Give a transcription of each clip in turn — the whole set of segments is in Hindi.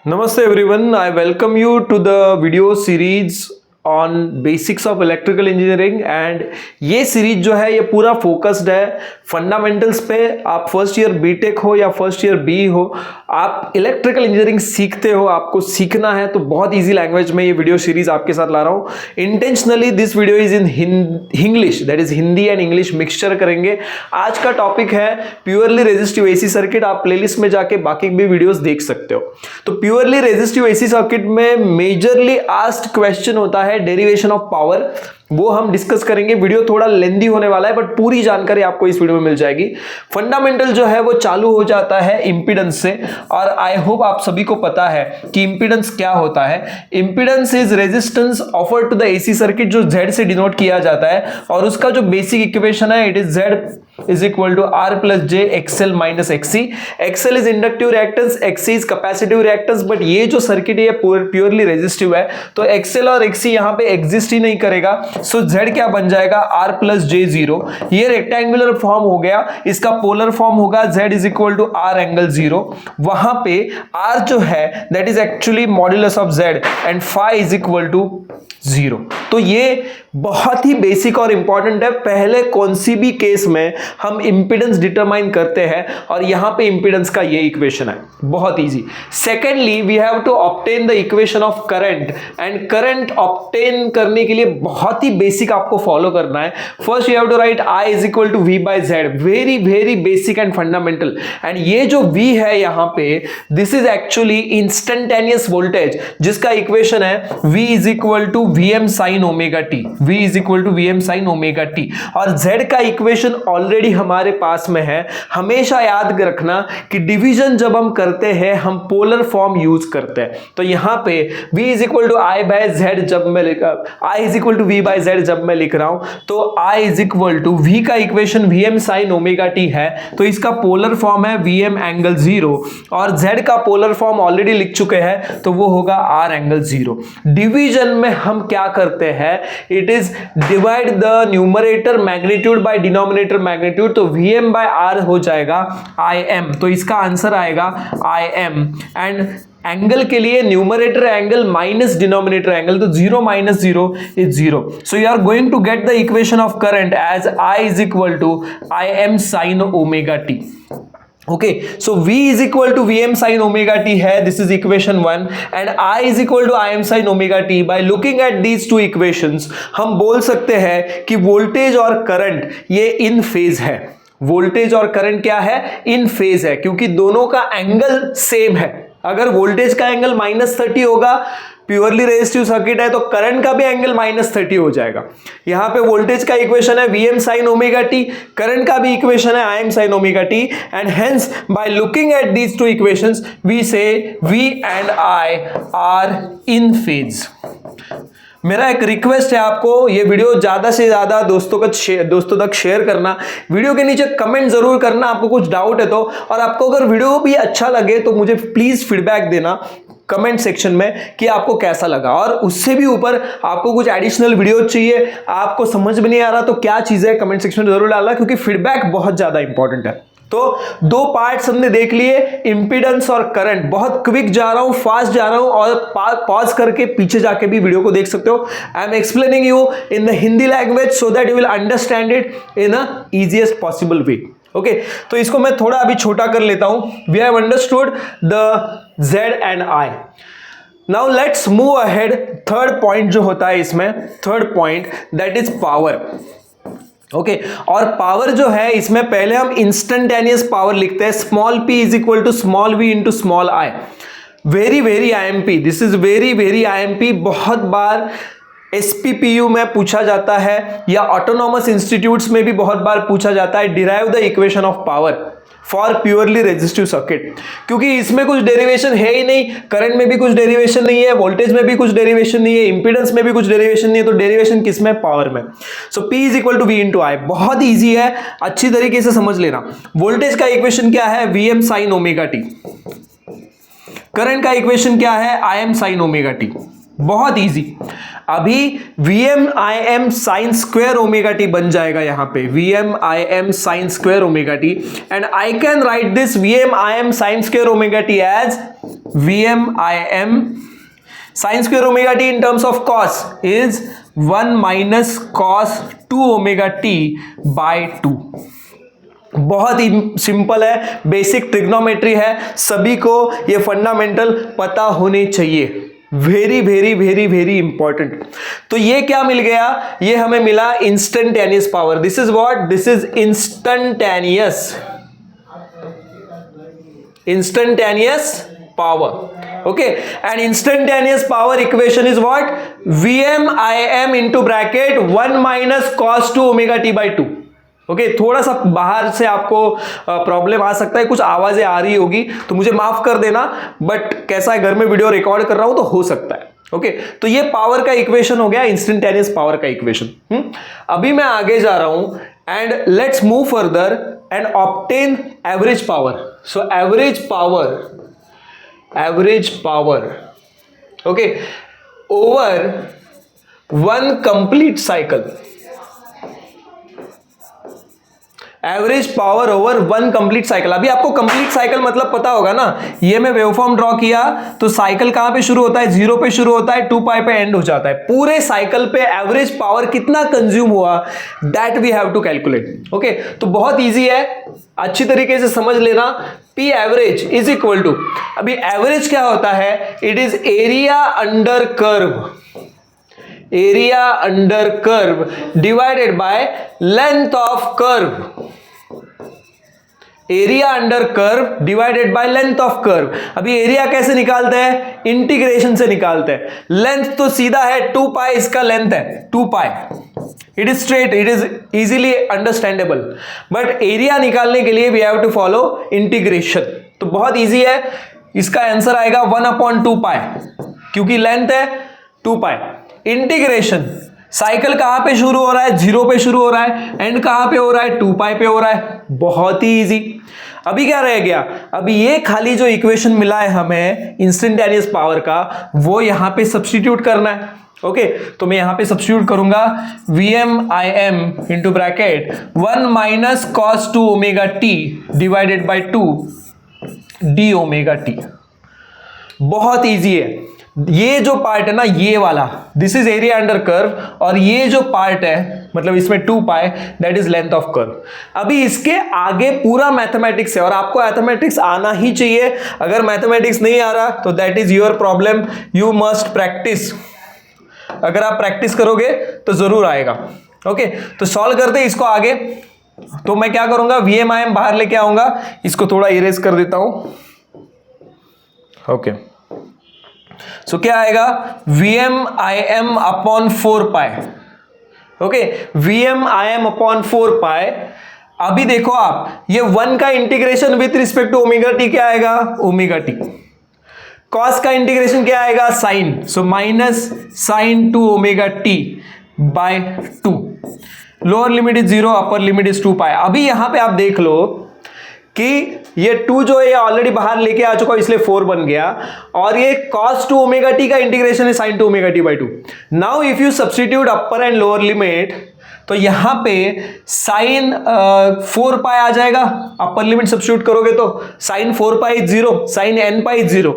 Namaste everyone, I welcome you to the video series on basics of electrical engineering and ये सीरीज जो है ये पूरा फोकस्ड है फंडामेंटल्स पे। आप फर्स्ट ईयर बीटेक हो या फर्स्ट ईयर बी हो, आप इलेक्ट्रिकल इंजीनियरिंग सीखते हो, आपको सीखना है तो बहुत इजी लैंग्वेज में ये वीडियो सीरीज आपके साथ ला रहा हूँ। Intentionally this video is in English, that is Hindi and English mixture करेंगे। आज का टॉपिक है प्योरली रेजिस्टिव एसी सर्किट। आप प्लेलिस्ट में जाके बाकी भी वीडियोस देख सकते हो। तो प्योरली रेजिस्टिव एसी सर्किट में मेजरली आस्क्ड क्वेश्चन होता है डेरिवेशन ऑफ पावर, वो हम डिस्कस करेंगे। वीडियो थोड़ा लेंदी होने वाला है बट पूरी जानकारी आपको इस वीडियो में मिल जाएगी। फंडामेंटल जो है वो चालू हो जाता है इंपीडेंस से, और आई होप आप सभी को पता है कि इंपीडेंस क्या होता है। Impedance is resistance offered to the AC circuit, जो Z से डिनोट किया जाता है, और उसका जो बेसिक इक्वेशन है it is Z is equal to R plus J XL minus XC। XL is inductive reactance, XC is capacitive reactance, but ये जो सर्किट है प्योरली रेजिस्टिव है तो XL और XC यहाँ पे एग्जिस्ट ही नहीं करेगा। सो Z क्या बन जाएगा, R plus J 0। ये रेक्टेंगुलर फॉर्म हो गया, इसका पोलर फॉर्म होगा Z is equal to R angle 0। वहां पे R जो है that is actually modulus of Z and phi is equal to 0। तो ये बहुत ही बेसिक और इंपॉर्टेंट है। पहले कौन सी भी केस में हम इंपीडेंस डिटरमाइन करते हैं और यहां पे इंपीडेंस का ये इक्वेशन है, बहुत easy. Secondly we have to obtain the equation of current, and current obtain करने के लिए बहुत ही बेसिक आपको फॉलो करना है। First you have to write I is equal to V by Z, very very basic and fundamental. And ये जो V है यहां पे, this is actually instantaneous voltage, जिसका इक्वेशन है V is equal to Vm sin omega t, V is equal to Vm sin omega t। और Z का इक्वेशन ऑलरेडी हमारे पास में है। हमेशा याद रखना कि डिवीजन जब हम करते हैं हम पोलर फॉर्म यूज करते हैं। तो यहां पे V is equal to I by Z, जब मैं I is equal to V by Z जब मैं लिख रहा हूं तो I is equal to V का equation Vm sin omega t है, तो इसका पोलर फॉर्म है Vm एंगल 0, और Z का पोलर फॉर्म ऑलरेडी लिख चुके हैं तो वो होगा R एंगल 0। डिवीजन में हम क्या करते हैं, it is divide the numerator magnitude by denominator magnitude, तो Vm बाय R हो जाएगा Im, तो इसका आंसर आएगा Im। एंड एंगल के लिए numerator angle minus denominator angle, तो 0 minus 0 is 0। So you are going to get the equation of current as I is equal to Im sin omega t। Okay, so V is equal to Vm sin omega t है, this is equation 1, and I is equal to Im sin omega t। By looking at these two equations हम बोल सकते हैं कि वोल्टेज और करंट ये इन फेज है। वोल्टेज और करंट क्या है, इन फेज है, क्योंकि दोनों का एंगल सेम है। अगर वोल्टेज का एंगल -30 होगा, प्योरली रेजिस्टिव सर्किट है, तो करंट का भी एंगल -30 हो जाएगा। यहां पे वोल्टेज का इक्वेशन है Vm sin omega t, current का भी इक्वेशन है Im sin omega t, and hence by looking at these two equations we say V and I are in phase. मेरा एक रिक्वेस्ट है आपको, ये वीडियो ज्यादा से ज्यादा दोस्तों तक शेयर करना। वीडियो के नीचे कमेंट जरूर करना आपको कुछ डाउट है तो, और आपको अगर वीडियो भी अच्छा लगे तो मुझे प्लीज फीडबैक देना कमेंट सेक्शन में कि आपको कैसा लगा। और उससे भी ऊपर आपको कुछ एडिशनल वीडियो चाहिए, आपको समझ में नहीं आ रहा तो क्या चीज़ है, कमेंट सेक्शन में जरूर डालना, क्योंकि फीडबैक बहुत ज़्यादा इंपॉर्टेंट है। तो दो पार्ट्स हमने देख लिए, इंपीडेंस और करंट। बहुत क्विक जा रहा हूं, फास्ट जा रहा हूं, और पॉज करके पीछे जाके भी वीडियो को देख सकते हो। I am explaining you in the Hindi language so that you will understand it in a easiest possible way. Okay, तो इसको मैं थोड़ा अभी छोटा कर लेता हूं। We have understood the Z and I। Now let's move ahead. Third point जो होता है इसमें, third point that is power. Okay, और पावर जो है इसमें पहले हम इंस्टेंटेनियस पावर लिखते हैं, small p is equal to small v into small i। Very very IMP, this is very very IMP। बहुत बार SPPU में पूछा जाता है या ऑटोनॉमस इंस्टीट्यूट्स में भी बहुत बार पूछा जाता है, derive the equation of power for purely resistive circuit. क्योंकि इसमें कुछ डेरिवेशन है ही नहीं, करंट में भी कुछ डेरिवेशन नहीं है, वोल्टेज में भी कुछ डेरिवेशन नहीं है, इंपीडेंस में भी कुछ डेरिवेशन नहीं है, तो डेरिवेशन किस में, पावर में। So P is equal to V into I। बहुत ईजी है, अच्छी तरीके से समझ लेना। वोल्टेज का इक्वेशन क्या है, Vm sin omega t। Current का इक्वेशन क्या है, Im sin ओमेगा t। बहुत इजी। अभी Vm Im sin square omega t बन जाएगा यहां पे, Vm Im sin square omega t, and I can write this Vm Im sin square omega t as VMIM sin square omega t in terms of cos is 1 minus cos 2 omega t by 2। बहुत ही सिंपल है, बेसिक ट्रिग्नोमेट्री है, सभी को ये फंडामेंटल पता होने चाहिए। Very very very very important. तो ये क्या मिल गया, ये हमें मिला instantaneous power. This is what, this is instantaneous power. Okay, and instantaneous power equation is what, VMIM into bracket 1 minus cos 2 omega T by 2। Okay, थोड़ा सा बाहर से आपको प्रॉब्लम आ सकता है, कुछ आवाजें आ रही होगी तो मुझे माफ कर देना, बट कैसा है, घर में वीडियो रिकॉर्ड कर रहा हूं तो हो सकता है। ओके, तो ये पावर का इक्वेशन हो गया, इंस्टेंटेनियस पावर का इक्वेशन। अभी मैं आगे जा रहा हूं and let's move further and obtain average power. So average power okay over one complete cycle, average power over one complete cycle. अभी आपको कंप्लीट साइकिल मतलब पता होगा ना, ये मैं वेवफॉर्म ड्रॉ किया तो साइकिल कहां पे शुरू होता है, 0 पे शुरू होता है, 2 पाई पे एंड हो जाता है। पूरे साइकिल पे एवरेज पावर कितना कंज्यूम हुआ, that we have to calculate. Okay, तो बहुत इजी है, अच्छी तरीके से समझ लेना। P average is equal to, अभी एवरेज क्या होता है, it is area under curve divided by length of curve. Area under curve divided by length of curve. अभी एरिया कैसे निकालते हैं, इंटीग्रेशन से निकालते हैं। लेंथ तो सीधा है 2 पाई, इसका लेंथ है 2 pi, it is straight, it is easily understandable. But area निकालने के लिए we have to follow integration. तो बहुत इजी है, इसका आंसर आएगा 1/2 पाई, क्योंकि लेंथ है 2 पाई। इंटीग्रेशन, साइकिल कहां पे शुरू हो रहा है, 0 पे शुरू हो रहा है, एंड कहां पे हो रहा है, 2 पाई पे हो रहा है। बहुत ही इजी। अभी क्या रह गया, अभी ये खाली जो इक्वेशन मिला है हमें इंस्टेंटेनियस पावर का, वो यहां पे सब्स्टिट्यूट करना है। ओके, तो मैं यहां पे सब्स्टिट्यूट करूंगा VMIM into bracket 1 minus cos 2 omega T divided by 2 D omega T. बहुत इजी है। ये जो पार्ट है ना, ये वाला, this is area under curve, और ये जो पार्ट है मतलब इसमें 2 pi, that is length of curve. अभी इसके आगे पूरा मैथमेटिक्स है, और आपको मैथमेटिक्स आना ही चाहिए। अगर मैथमेटिक्स नहीं आ रहा तो that is your problem, you must practice. अगर आप प्रैक्टिस करोगे तो जरूर आएगा। ओके, तो सॉल्व करते हैं इसको आगे। तो मैं क्या करूंगा, VMIM बाहर लेके आऊंगा, इसको थोड़ा इरेज कर देता हूं। ओके, सो क्या आएगा, VMIM upon 4 pi. Okay, VMIM upon 4 pi. अभी देखो आप, ये 1 का integration with respect to omega t क्या आएगा, ओमेगा टी। कॉस का इंटीग्रेशन क्या आएगा, sine, so minus sine 2 omega t by 2। Lower limit is 0, upper limit is 2 pi. अभी यहां पे आप देख लो कि ये 2 जो है ऑलरेडी बाहर लेके आ चुका, इसलिए 4 बन गया, और ये cos 2 ओमेगा टी का इंटीग्रेशन है sin 2 omega T by 2। Now if you substitute upper and lower limit, तो यहां पे sin 4 पाई आ जाएगा। अपर लिमिट सब्स्टिट्यूट करोगे तो sin 4 pi is 0, sin n pi is 0,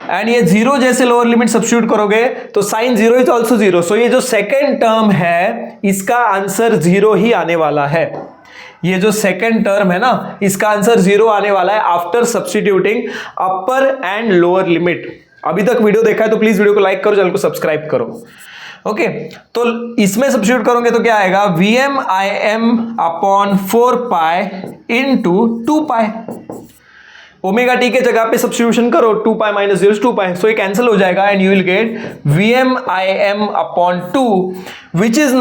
and ये 0 जैसे लोअर लिमिट सब्स्टिट्यूट करोगे तो sin 0 इज ऑल्सो 0। सो ये जो सेकेंड टर्म है, इसका आंसर 0 ही आने वाला है। ये जो सेकेंड टर्म है ना, इसका आंसर 0 आने वाला है after substituting upper and lower limit. अभी तक वीडियो देखा है तो प्लीज वीडियो को लाइक करो, चैनल को सब्सक्राइब करो। ओके, तो इसमें सब्स्टिट्यूट करोगे तो क्या आएगा, VMIM अपॉन 4 पाई इंटू 2 पाई। ओमेगा टी के जगह पे सब्स्टिट्यूशन करो, 2 पाई माइनस 0 2 पाई, सो ये कैंसिल हो जाएगा and you will get VMIM upon 2 which is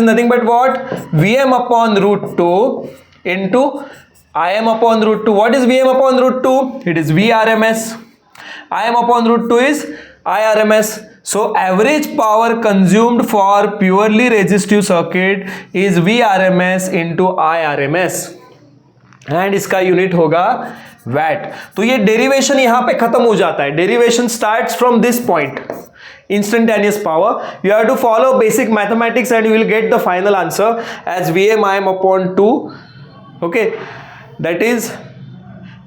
nothing but what, VM upon root 2 into IM upon root 2. What is VM upon root 2? It is VRMS. IM upon root 2 is IRMS. So average power consumed for purely resistive circuit is VRMS into IRMS, and इसका यूनिट होगा वैट। तो ये डेरिवेशन यहां पे खत्म हो जाता है। Derivation starts from this point, instantaneous power. You have to follow basic mathematics and you will get the final answer as VMIM upon 2. Okay, that is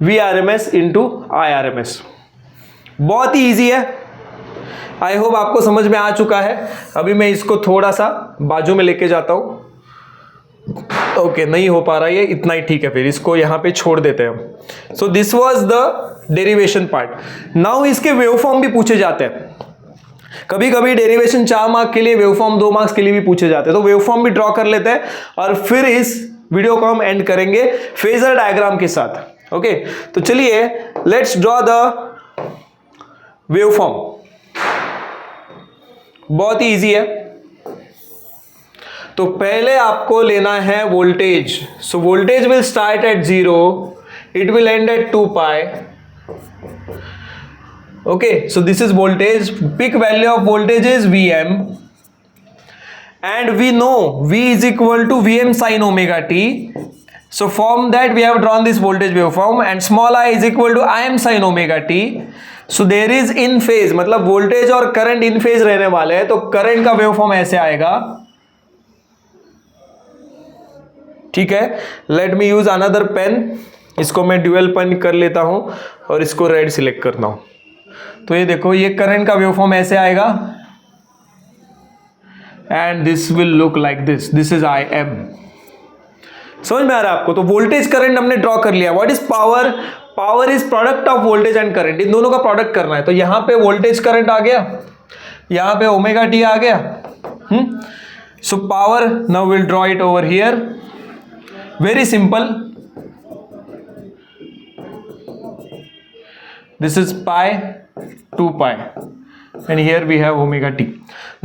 VRMS into IRMS. बहुत ही इजी है, आई होप आपको समझ में आ चुका है। अभी मैं इसको थोड़ा सा बाजू में लेके जाता हूं। ओके, नहीं हो पा रहा है, इतना ही ठीक है, फिर इसको यहां पे छोड़ देते हैं हम। So this was the derivation part. Now इसके वेवफॉर्म भी पूछे जाते हैं। कभी कभी डेरिवेशन 4 मार्क्स के लिए, वेवफॉर्म 2 मार्क्स के लिए भी पूछे जाते हैं। तो वेवफॉर्म भी ड्रॉ कर लेते हैं और फिर इस वीडियो को हम एंड करेंगे फेजर डायग्राम के साथ। ओके, तो चलिए लेट्स ड्रॉ द वेवफॉर्म। बहुत ही इजी है। तो पहले आपको लेना है voltage. So voltage will start at 0, it will end at 2 pi. Okay, so this is voltage. Peak value of voltage is Vm, and we know V is equal to Vm sin omega t. So from that we have drawn this voltage waveform, and small I is equal to Im sin omega t. So there is in phase, मतलब voltage और current in phase रहने वाले हैं, तो current का waveform ऐसे आएगा। ठीक है, let me use another pen. इसको मैं ड्यूअल पेन कर लेता हूं और इसको रेड सिलेक्ट करता हूं। तो ये देखो, ये करंट का वेवफॉर्म ऐसे आएगा and this will look like this. This is I am. समझ में आ रहा है आपको? तो वोल्टेज करंट हमने ड्रॉ कर लिया। What is power? Power is product of voltage and current. इन दोनों का प्रोडक्ट करना है। तो यहां पे वोल्टेज करंट आ गया, यहां पे ओमेगा टी आ गया। So power, now will draw it over here. Very simple. This is pi 2 pi and here we have omega t.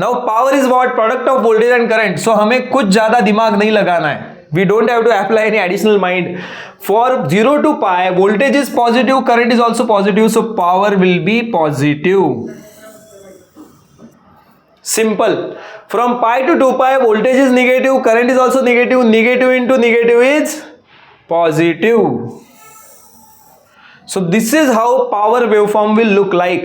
Now power is what? Product of voltage and current. So हमें कुछ ज्यादा दिमाग नहीं लगाना है. We don't have to apply any additional mind. For 0 to pi, voltage is positive, current is also positive, so power will be positive. Simple. From pi to 2 pi, voltage is negative, current is also negative. Negative into negative is positive. So this is how power waveform will look like.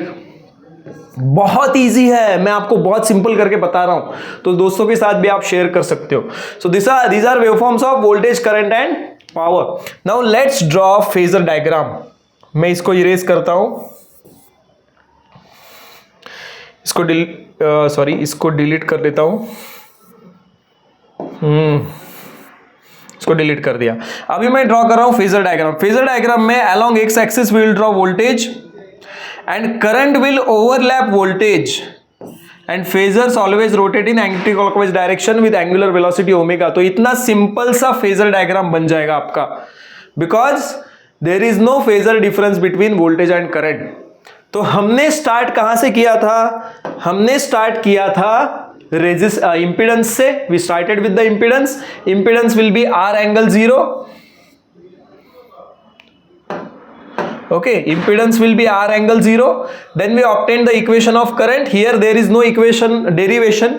बहुत इजी है, मैं आपको बहुत सिंपल करके बता रहा हूं, तो दोस्तों के साथ भी आप शेयर कर सकते हो। So these are waveforms of voltage, current and power. Now let's draw phasor diagram. मैं इसको इरेज करता हूं, इसको डिलीट कर देता हूं। इसको डिलीट कर दिया। अभी मैं ड्रॉ कर रहा हूं फेजर डायग्राम। फेजर डायग्राम में along x axis we will draw voltage and current will overlap voltage and phasors always rotate in anti clockwise direction with angular velocity omega. तो इतना सिंपल सा फेजर डायग्राम बन जाएगा आपका, because there is no phasor difference between voltage and current. तो हमने स्टार्ट कहां से किया था? हमने स्टार्ट किया था impedance से। we started with the impedance will be r angle 0. Okay, impedance will be r angle 0. Then we obtained the equation of current. Here there is no equation derivation,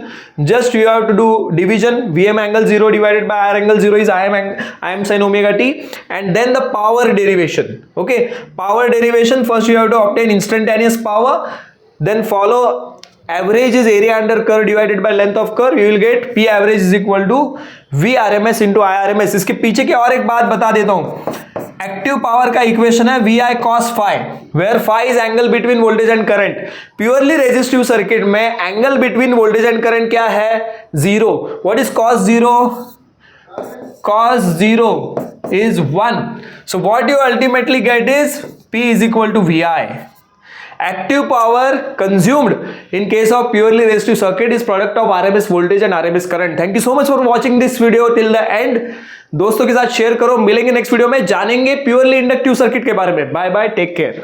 just you have to do division. Vm angle 0 divided by r angle 0 is Im sin omega t, and then the power derivation. Okay, power derivation, first you have to obtain instantaneous power, then follow average is area under curve divided by length of curve. You will get P average is equal to V RMS into I RMS. इसके पीछे की और एक बात बता देता हूं। एक्टिव पावर का इक्वेशन है VI cos phi, where phi is angle between voltage and current. Purely resistive circuit में angle between voltage and current क्या है? 0. What is cos 0? Cos 0 is 1. So what you ultimately get is P is equal to VI. Active power consumed in case of purely resistive circuit is product of RMS voltage and RMS current. Thank you so much for watching this video till the end. दोस्तों के साथ शेयर करो। मिलेंगे नेक्स्ट वीडियो में, जानेंगे प्योरली इंडक्टिव सर्किट के बारे में। Bye bye, take care.